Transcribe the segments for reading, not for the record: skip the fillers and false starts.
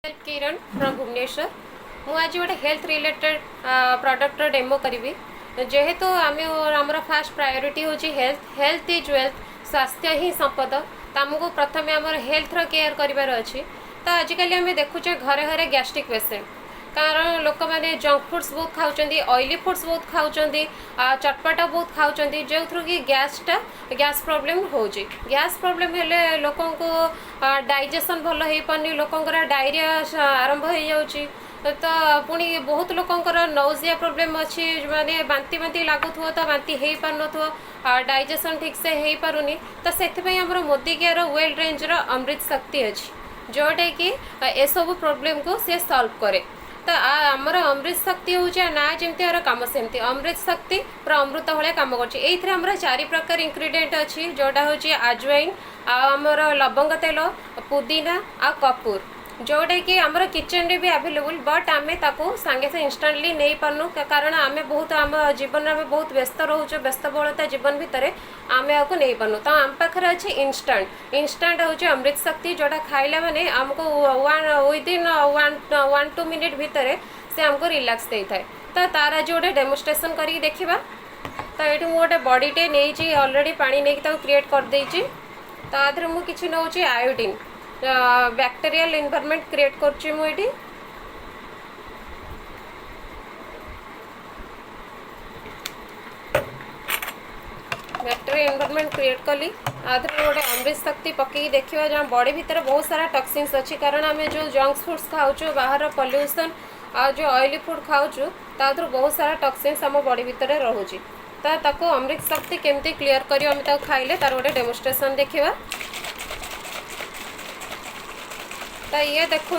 किरण from Bhubaneswar मु आज गोटे हेल्थ रिलेटेड प्रोडक्ट डेमो करी जेहेतु आम फास्ट प्रायोरीटी हूँ हेल्थ हेल्थ इज वेल्थ स्वास्थ्य ही संपद तो आमको प्रथम आम हेल्थ केयर करार अच्छी तो आजिकल आम देखुचे घरे घरे गैस्ट्रिक पेसेंट कारण लोक मैंने जंक फुड्स बहुत खाऊँ ऑयली फुड्स बहुत खाऊँ चटपटा बहुत खाऊँ जो थ्रू कि गैस प्रॉब्लम हो गैस प्रॉब्लम हेले लोक डाइजेशन भल हो पानी लोकंर डायरिया आरंभ हो जाऊँगी तो पुणी बहुत लोकंर नौजिया प्रॉब्लम अच्छी माने बांती बांती लगुव तो बांती हो पार न डाइजेशन ठीक से हो पारुनी तो से आम मोदी केयर वेल रेंजर अमृत शक्ति अच्छी जोटा कि ए सब प्रॉब्लम को सी सॉल्व करे तो आमर अमृत शक्ति हूँ ना जमी आर कम सेमती अमृत शक्ति पूरा अमृत भाया कम कर चारि प्रकार इंग्रेडिएंट अच्छी जोटा हूँ आजवाइन आमर लवंग तेल पुदीना आ कपूर जोटा कि आमर किचन रे भी अवेलेबल बट आम ताको सांगे से इंस्टाटली नहीं पार्नु कारण आम बहुत आम जीवन में बहुत व्यस्त रोचे व्यस्तबहुलता जीवन भितर आम आपको नहीं पार्नु तो आम पाखे अच्छे इंस्टांट हूँ अमृत शक्ति जोटा खाइला माने आमको विदिन 1-2 मिनिट भितर से आमको रिलैक्स दे थाए तो तार आज गोटे डेमोन्स्ट्रेशन करके देखा तो ये गोटे बडीटे नहीं अलरेडी पानी नहीं क्रिएट कर देती तो मुझे किसी नौ आयोडीन बैक्टेरियल एनवायरनमेंट क्रिएट करची मुझे बैक्टेरियल एनवायरनमेंट क्रिएट कली आधे गोटे अमृत शक्ति पकई देखा जहाँ बॉडी भितर बहुत सारा टॉक्सिन्स अच्छी कारण आम जो जंक फूड्स खाऊँ बाहर पॉल्यूशन आ जो ऑयली फूड खाऊँ तादर बहुत सारा टॉक्सिन्स आम बॉडी भितर रोचे तो अमृत शक्ति केमती क्लियर कर खाइले तार गोटे डेमोन्स्ट्रेशन देखा तो ये देखूँ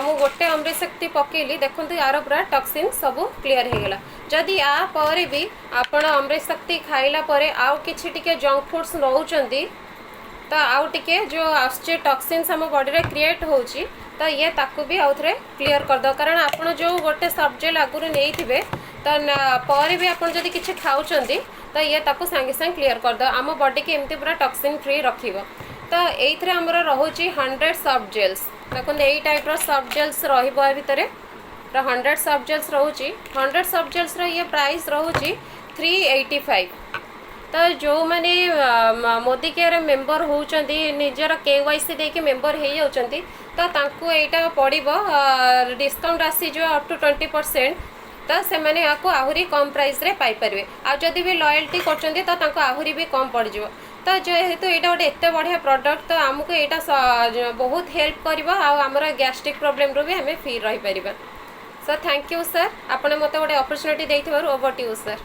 मु गोटे अमृत शक्ति पकेली देखूँ यार पूरा टॉक्सिन सब क्लियर हो गला जदि आ पर भी आपण अमृत शक्ति खाइला परे आउ किछि टिके जंक फूड्स नौचंदी तो आउ टिके जो आसचे टॉक्सिन्स आम बॉडी रे क्रिएट होची तो ये ताकू भी आउ थरे क्लियर कर दो कारण आपण जो गोटे सब्जेक्ट आगुरी नहीं थिबे तो पर भी आपण जदि किछि खाउचंदी तो ये ताकू संगे संगे क्लियर कर दो आम बॉडी के एमती पूरा टॉक्सिन फ्री रखिबो तो ये आमर रोचे 100 सॉफ्ट जेल्स देखो यही टाइप सॉफ्ट जेल्स भितर 100 सॉफ्ट जेल्स रोचे 100 सॉफ्ट जेल्स ये प्राइस रोचे 385 तो जो मैंने मोदी केयर मेंबर होती निजर KYC देके मेंबर हो जाती तो तांको एटा पड़ो डिस्काउंट आसी जो अप टू 20% तो से मैंने आपको आहरी कम प्राइस रे पाई परिवे आ जदि भी लॉयल्टी करछंती तो तांको आहरी भी कम पड़ जाव तो जेहेतु यहाँ गोटे एत बढ़िया प्रोडक्ट तो आमको यहाँ बहुत हेल्प कर गैस्ट्रिक प्रॉब्लम रू भी आम फ्री रही पार सो थैंक यू सर आपने मत गोटे अपॉर्चुनिटी देथिबारु ओवर टू यू सर।